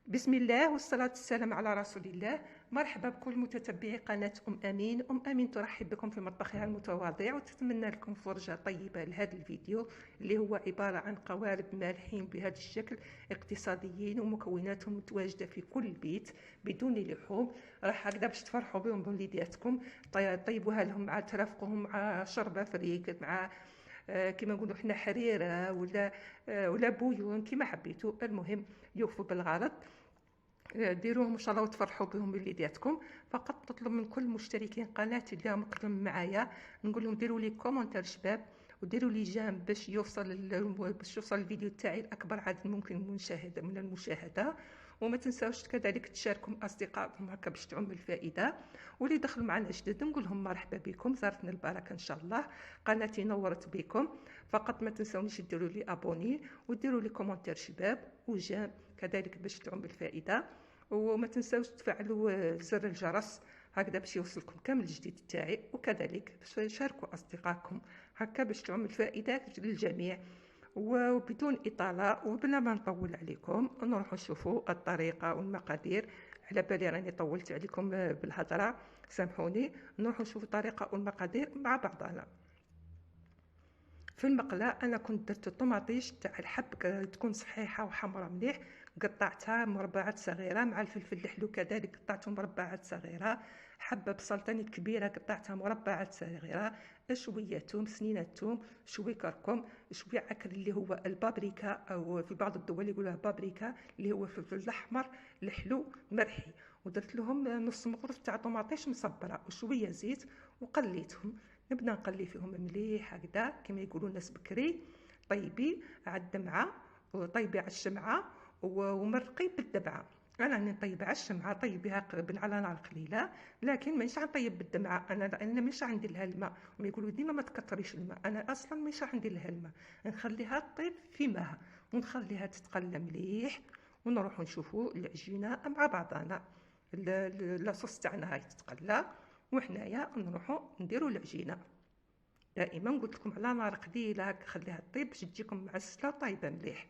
بسم الله والصلاة والسلام على رسول الله. مرحبا بكل متتبعي قناة أمين. أمين ترحب بكم في مطبخها المتواضع وتتمنى لكم فرجة طيبة لهذا الفيديو اللي هو عبارة عن قوالب مالحين بهذا الشكل، اقتصاديين ومكوناتهم متواجدة في كل بيت بدون لحوم. راح هكذا باش تفرحوا بهم بوليداتكم، طيبوها لهم مع ترافقهم مع شوربة فريك، مع كما نقولوا حنا حريره ولا بويون كما حبيتوا، المهم يوفوا بالغرض. ديروهم ان شاء الله وتفرحوا بهم وليداتكم. فقط نطلب من كل مشتركين قناتي اللي مقدم معايا، نقول لهم ديروا لي كومونتير شباب وديروا لي جيم باش يوصل الفيديو تاعي لاكبر عدد ممكن من المشاهده. وما تنساوش كذلك تشاركوا مع اصدقائكم هكا باش تعم الفائده. واللي دخلوا معنا جدد نقول لهم مرحبا بكم، زارتنا البركه ان شاء الله، قناتي نورت بكم. فقط ما تنساونيش ديروا لي ابوني وديروا لي كومونتير شباب وجيم كذلك باش تعم الفائده. وما تنساوش تفعلوا زر الجرس هكذا باش يوصلكم كامل الجديد تاعي، وكذلك باش شاركوا اصدقائكم هكا باش تعم الفائده للجميع. وبدون اطاله وبلا ما نطول عليكم نروحوا نشوفوا الطريقه والمقادير. على بالي راني طولت عليكم بالهضره، سامحوني. نروحوا نشوفوا الطريقه والمقادير مع بعضنا. في المقله انا كنت درت الطوماطيش تاع الحب تكون صحيحه وحمراء مليح، قطعتها مربعات صغيره، مع الفلفل الحلو كذلك قطعته مربعات صغيره، حبه بصل تاني كبيره قطعتها مربعات صغيره، شويه ثوم، سنينه ثوم، شويه كركم، شويه عكر اللي هو البابريكا، او في بعض الدول يقولوها بابريكا اللي هو الفلفل الاحمر الحلو مرحي. ودرت لهم نص مغرف تاع طوماطيش مصبره وشويه زيت وقليتهم. نبدا نقلي فيهم مليح هكذا كما يقولوا الناس بكري. طيبي على الدمعه وطيبي على الشمعه ومرقي بالدمعه. انا راني نطيب على الشمعه، طيبيها على نار قليله، لكن مانيش نطيب بالدمعه انا مش عندي لها الماء. وما يقولوا ديما ما تكثريش الماء، انا اصلا مش عندي لها الماء، نخليها تطيب في ماء ونخليها تتقلى مليح. ونروحوا نشوفوا العجينه مع بعضنا. لاصوص تاعنا هاي تتقلى وحنايا نروحوا نديروا العجينه. دائما قلت لكم على نار قليله هكا خليها طيب باش تجيكم معسله طايبه مليح.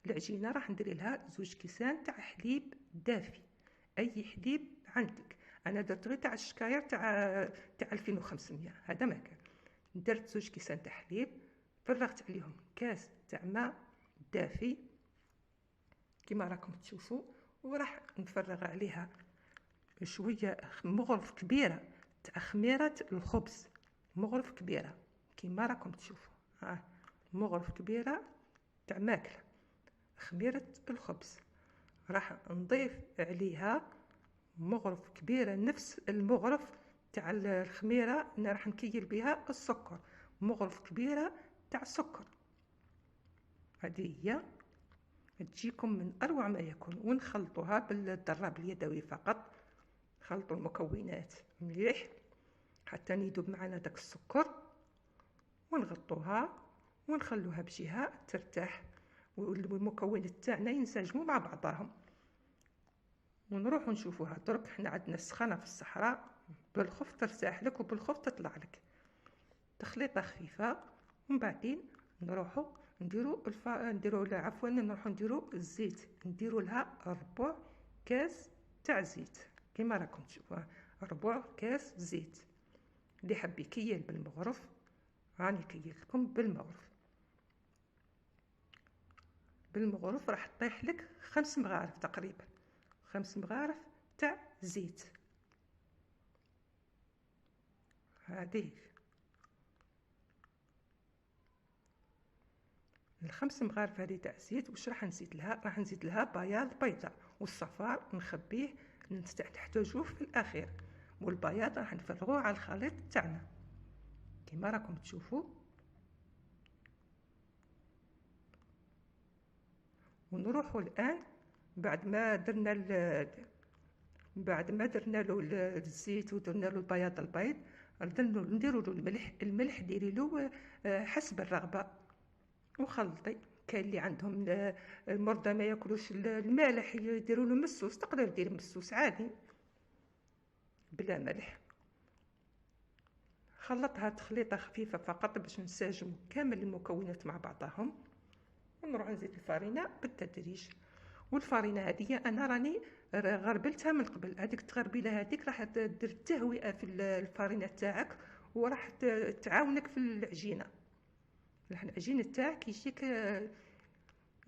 العجينه راح ندير لها 2 كيسان تاع حليب دافي، اي حليب عندك. انا درت غير تاع الشكاير تاع 2500، هذا ما كان. درت 2 كيسان تاع حليب، فرغت عليهم كاس تاع ماء دافي كما راكم تشوفوا، وراح نفرغ عليها شويه مغرف كبيره تاع خميره الخبز، مغرف كبيره كما راكم تشوفوا، مغرف كبيره تاع ماكله خميره الخبز. راح نضيف عليها مغرف كبيره نفس المغرف تاع الخميره اللي راح نكيل بها السكر، مغرف كبيره تاع السكر. هذه هي تجيكم من اروع ما يكون. ونخلطوها بالضراب اليدوي فقط، خلطوا المكونات مليح حتى يذوب معنا داك السكر، ونغطوها ونخلوها بجهه ترتاح والمكونات تاعنا ينسجموا مع بعضهم. ونروحوا نشوفوها درك. حنا عندنا السخانه في الصحراء، بالخف ترتاح لك وبالخف تطلع لك، تخليطه خفيفه. ومن بعدين نروحوا نروحوا نديروا الزيت، نديروا لها ربع كاس تاع زيت كما راكم تشوفوا، ربع كاس زيت. اللي حب يكيل بالمغرف راني كيل لكم بالمغرف راح تطيح لك 5 مغارف تقريبا، 5 مغارف تاع زيت. هذه ال5 مغارف هذه تاع زيت. واش راح نزيد لها؟ راح نزيد لها بياض بيضه، والصفار نخبيه نحتاجوه في الاخير، والبياض راح نفرغوه على الخليط تاعنا كما راكم تشوفوا. ونروحوا الان بعد ما درنا له الزيت ودرنا له البياض البيض، نديروا له الملح ديري له حسب الرغبه وخلطي. كاين اللي عندهم المرضى ما ياكلوش المالح يديروا له مسوس، تقدر دير مسوس عادي بلا ملح. خلطها تخليطه خفيفه فقط باش نساجم كامل المكونات مع بعضهم. ونروح نزيد الفرينه بالتدريج. والفرينه هذه انا راني غربلتها من قبل. هذيك التغربيله هذيك راح دير تهوئه في الفرينه تاعك، وراح تعاونك في العجينه. راح العجين تاعك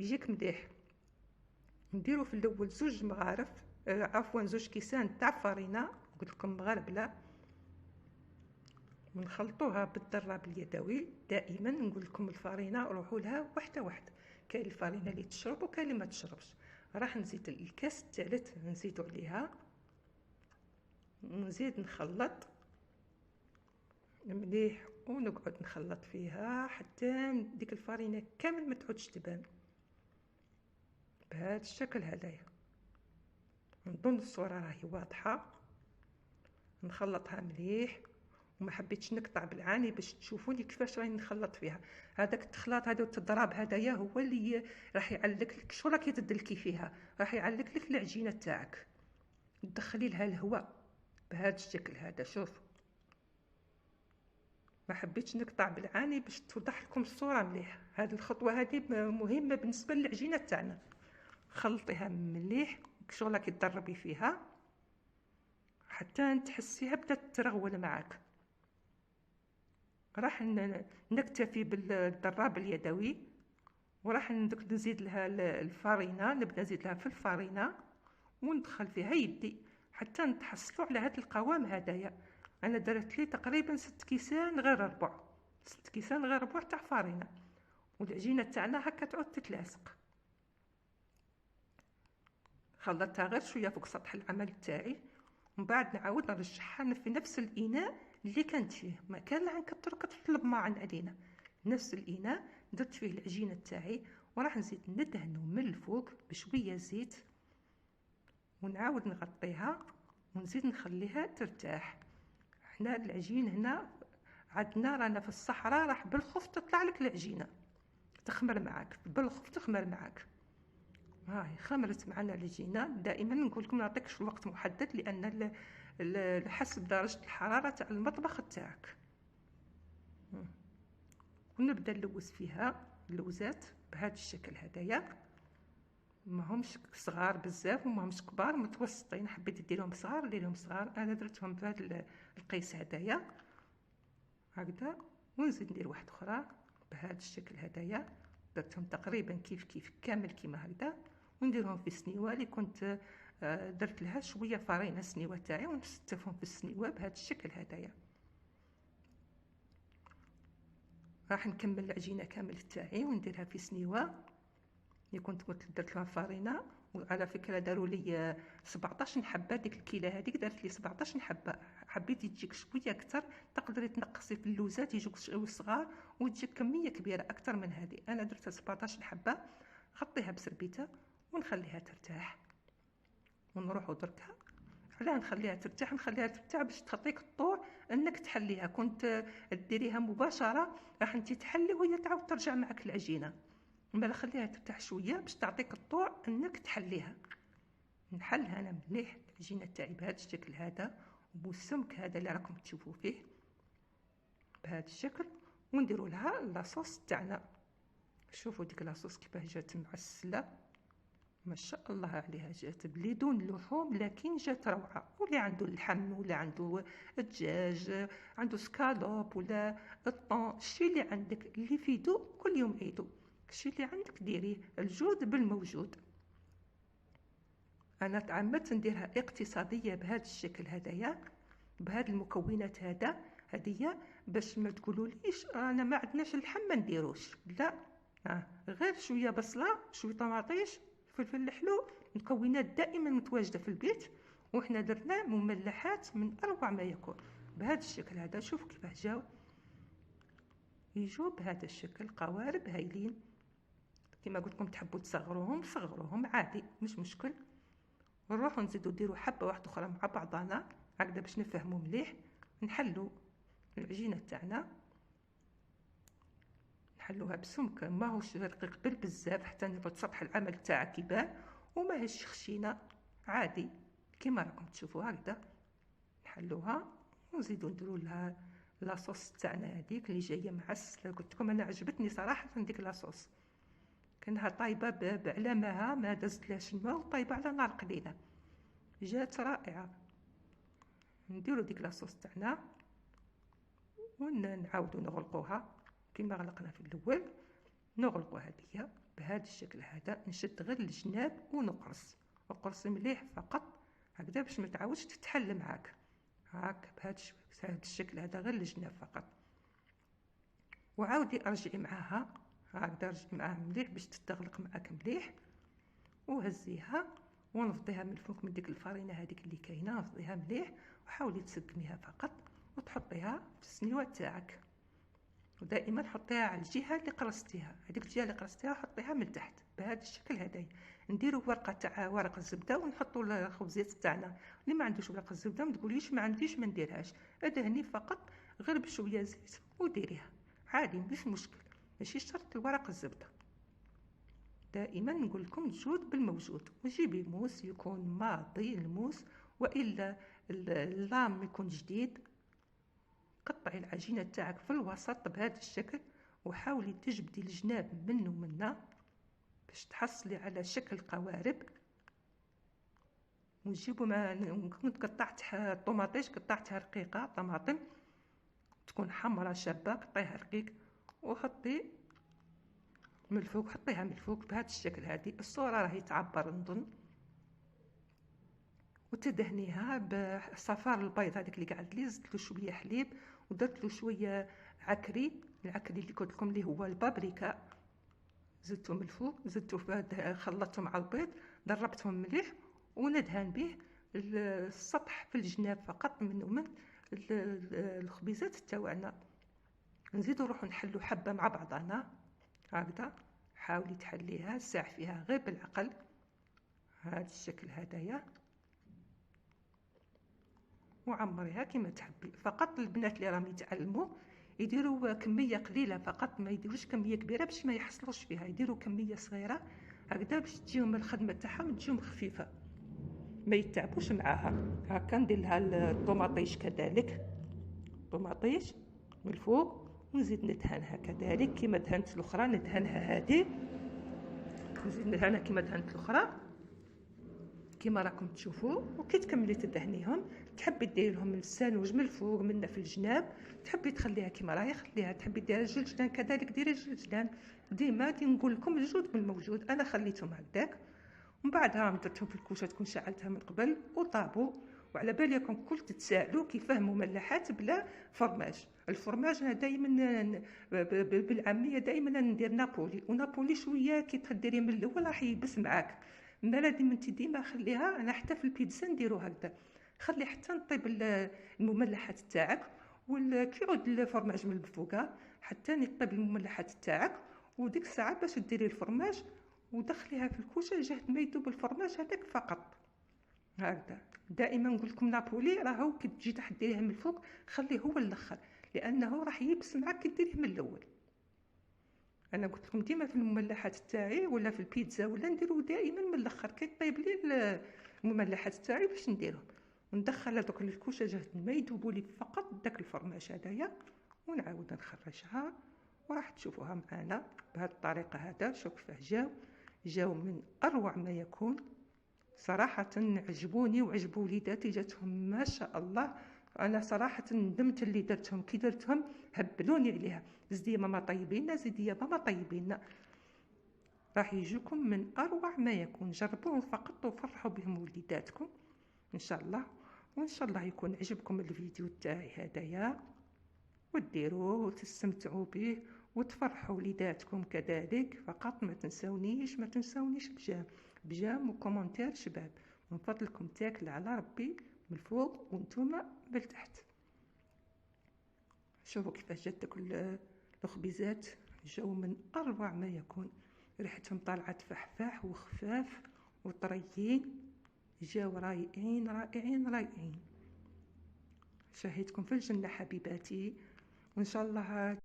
يجيك مليح. نديرو في الاول زوج مغارف، عفوا زوج كيسان تاع فرينه، قلت لكم مغربله، ونخلطوها بالضراب اليدوي. دائما نقول لكم الفرينه روحوا لها وحده وحده، كاين الفرينه اللي تشرب وكاين اللي ما تشربش. راح نزيد الكاس الثالث نزيدو عليها، ونزيد نخلط مليح، ونقعد نخلط فيها حتى ديك الفرينه كامل ما تعودش تبان بهذا الشكل هذايا. نظن الصوره راهي واضحه. نخلطها مليح، وما حبيتش نقطع بالعاني باش تشوفوني كيفاش راني نخلط فيها. هذاك التخلاط هذا والتضراب هذايا هو اللي راح يعلق لك شو راكي تدلكي فيها، راح يعلق لك العجينه تاعك. تدخلي لها الهواء بهذا الشكل هذا. شوف، ما حبيتش نقطع بالعاني باش توضح لكم الصوره مليح. هذه الخطوه هذه مهمه بالنسبه للعجينه تاعنا. خلطيها مليح شغله كي تدربي فيها حتى تحسيها بدات ترغول معاك. راح نكتفي بالضراب اليدوي، وراح نزيد لها الفرينه، نبدا نزيد لها في الفرينه وندخل فيها يدي حتى نتحصلوا على هذا القوام هذايا. انا درت لي تقريبا 6 كيسان غير ربع، 6 كيسان غير ربع تاع فرينه، والعجينه تاعنا هكا تعود تتلاصق. خلطتها غير شويه فوق سطح العمل تاعي، ومن بعد نعاود نرجعها في نفس الاناء اللي كانت فيه. ما كان لها نكثر كتطلب معن علينا. نفس الاناء درت فيه العجينه تاعي، وراح نزيد ندهنو من الفوق بشويه زيت، ونعاود نغطيها ونزيد نخليها ترتاح. حنا العجين هنا عندنا رانا في الصحراء، راح بالخف تطلع لك العجينه تخمر معاك، بالخف تخمر معاك. هاي خمرت معنا العجينه. دائما نقول لكم نعطيكش الوقت محدد، لان حسب درجه الحراره تاع المطبخ تاعك. ونبدا نلوز فيها اللوزات بهذا الشكل هذايا. ما همش صغار بزاف وما همش كبار، متوسطين. حبيت ديرهم صغار ديرهم صغار. انا درتهم بهذا القيس هذايا هكذا، ونزيد ندير واحده اخرى بهذا الشكل هذايا. درتهم تقريبا كيف كامل كيما هكذا، ونديرهم في السنيوه اللي كنت درت لها شويه فرينه السنيوه تاعي، ونستفهم في السنيوه بهذا الشكل هذايا. راح نكمل العجينه كامل تاعي ونديرها في سنيوه اللي كنت درت لها فرينه. وعلى فكره داروا لي 17 حبه، ديك الكيله هذيك دارت لي 17 حبه. حبيتي تجيك شويه اكثر تقدري تنقصي في اللوزات يجوك صغار، وتجيك كميه كبيره اكثر من هذه. انا درتها 17 حبه. غطيها بسربيته ونخليها ترتاح، ونروحوا دركها. علاه نخليها ترتاح؟ نخليها ترتاح باش تعطيك الطور انك تحليها. كنت ديريها مباشره راح انت تحلي وهي تعاود ترجع معك العجينه. مالا خليها ترتاح شويه باش تعطيك الطور انك تحليها. نحلها انا مليح العجينه تاعي بهذا الشكل هذا، وبالسمك هذا اللي راكم تشوفوا فيه بهذا الشكل. ونديروا لها لاصوص تاعنا. شوفوا ديك لاصوص كيفاه جات معسله، ما شاء الله عليها. جات بدون لحوم لكن جات روعه. واللي عنده اللحم ولا عنده الدجاج، عنده سكالوب ولا الطون، الشيء اللي عندك اللي يفيدو كل يوم عيدو، الشيء اللي عندك ديريه. الجود بالموجود. انا تعمدت نديرها اقتصاديه بهذا الشكل هذايا، بهذه المكونات هديه، باش ما تقولوليش انا ما عندناش اللحم ما نديروش. لا، غير شويه بصله، شويه طماطيش، فلفل الحلو، مكونات دائما متواجده في البيت، وحنا درنا مملحات من اروع ما يكون بهذا الشكل هذا. شوف كيفاه جاو، يجوا بهذا الشكل قوارب هايلين. كما قلت لكم تحبوا صغروهم عادي، مش مشكل. ونروحوا نزيدوا نديروا حبه واحده اخرى مع بعضنا هكذا باش نفهموا مليح. نحلوا العجينه تاعنا، نحلوها بسمك ماهوش رقيق بزاف حتى نبغي سطح العمل تاعك يبان، وماهيش خشينه، عادي كما راكم تشوفوا هكذا. نحلوها ونزيدوا نديروا لها لاصوص تاعنا هذيك اللي جايه معسله. قلت لكم انا عجبتني صراحه ديك لاصوص. كانها طايبه بعلامها، ما دزتلاش الماء وطايبه على نار قليله، جات رائعه. نديرو ديك لاصوص تاعنا ونعاودو نغلقوها كما غلقنا في الاول. نغلقوها هذه بهذا الشكل هذا، نشد غير الجناب ونقرص مليح فقط هكذا باش ما تعاودش تتحل معاك. هاك بهذا الشكل هذا غير الجناب فقط. وعاودي ارجعي معاها هكذا، ارجعي معاها مليح باش تتغلق معاك مليح، وهزيها ونفضيها من الفوق من ديك الفرينه هذيك اللي كاينه، نفضيها مليح وحاولي تسقميها فقط وتحطيها في السنيوه تاعك. ودائما حطيها على الجهه اللي قرصتيها، هذيك الجهه اللي قرصتيها حطيها من تحت بهذا الشكل هذا. نديروا ورقه تاع ورق الزبده ونحطوا الخبزيات تاعنا. اللي ما عندوش ورق الزبده ما تقوليش ما عنديش ما نديرهاش، ادهني فقط غير بشويه زيت وديريها عادي مش مشكل، ماشي شرط الورق الزبده. دائما نقول لكم الجود بالموجود. وجيبي موس يكون ماضي الموس، والا اللام يكون جديد. قطعي العجينه تاعك في الوسط بهذا الشكل، وحاولي تجبدي الجناب منه ومنه باش تحصلي على شكل قوارب. ونجيبو كنت قطعت طوماطيش، قطعتها رقيقه، طماطم تكون حمراء شابه قطعيها رقيق وحطي من الفوق، حطيها من الفوق بهذا الشكل. هذه الصوره راهي تعبر نظن. وتدهنيها بصفار البيض هذاك اللي قعد لي، زدت له شويه حليب ودرت له شويه العكري اللي قلت لكم اللي هو البابريكا، زدته من الفوق، زدته خلطته مع البيض، ضربتهم مليح وندهن به السطح في الجناب فقط من الخبيزات تاعنا. نزيدو نروحو نحلو حبه مع بعضنا هكذا. حاولي تحليها ساع فيها غير بالعقل هذا الشكل هدايا، وعمريها كما تحبي. فقط البنات اللي راهم يتعلموا يديروا كميه قليله فقط، ما يديروش كميه كبيره باش ما يحصلوش فيها، يديروا كميه صغيره هكذا باش تجيهم الخدمه تاعهم تجيهم خفيفه ما يتعبوش معاها. هكا ندير لها الطوماطيش كذلك، طوماطيش من الفوق ونزيد ندهنها كذلك كما دهنت الاخرى، ندهنها هذه نزيد ندهنها كما دهنت الاخرى كما راكم تشوفوا. وكي تكملي تدهنيهم تحبي ديري لهم السانوج من الفوق منا في الجناب، تحبي تخليها كما راهي خليها، تحبي ديري جلجلان كذلك ديري جلجلان. ديما كي نقول لكم الجود بالموجود، انا خليتهم هكذاك ومن بعدها درتهم في الكوشه تكون شعلتها من قبل وطابوا. وعلى بالكم كل تتسائلوا كيفاه مملحات بلا فرماج. الفرماج انا دائما بالعاميه دائما ندير نابولي، ونابولي شويه كي تديري من الاول راح يبس معاك، ما لازم انت ديما خليها. انا حتى في البيتزا نديرو هكذا، خلي حتى نطيب المملحات تاعك كي يعود الفرماج من الفوقه حتى يطيب المملحات تاعك، وديك الساعه باش ديري الفرماج ودخليها في الكوشه جهد ما يذوب الفرماج هذاك فقط هكذا. دائما نقول لكم نابولي راهو كي تجي تحديريه من الفوق خليه هو الاخر، لانه راح يبس معك كي ديريه من الاول. انا قلت لكم ديما في المملحات تاعي ولا في البيتزا ولا نديرو دائما من الاخر كي طيب لي المملحات تاعي باش نديرهم وندخل هذوك الكوشه جهد ما يذوبوا لي فقط داك الفرماج هذايا، ونعاود نخرجها وراح تشوفوها معنا بهذه الطريقه. هذا شوف كيفاه جاو من اروع ما يكون صراحه. عجبوني وعجبوا وليداتي، جاتهم ما شاء الله. انا صراحه ندمت اللي درتهم كي درتهم هبلوني عليها. زيدي يا ماما طيبين، زيدي يا ماما طيبين، راح يجوكم من اروع ما يكون. جربوهم فقط وفرحوا بهم وليداتكم ان شاء الله. وان شاء الله يكون عجبكم الفيديو تاعي هدايا، وديروه وتستمتعوا به وتفرحوا وليداتكم كذلك. فقط ما تنسونيش بجام وكومنتير شباب. من فضلكم تاكل على ربي من الفوق وانتم من تحت. شوفوا كيفاش جات الخبيزات، جاو من اروع ما يكون، ريحتهم طالعه فحفاح وخفاف وطريين، جاو رائعين رائعين رائعين. شاهدكم في الجنه حبيباتي، وان شاء الله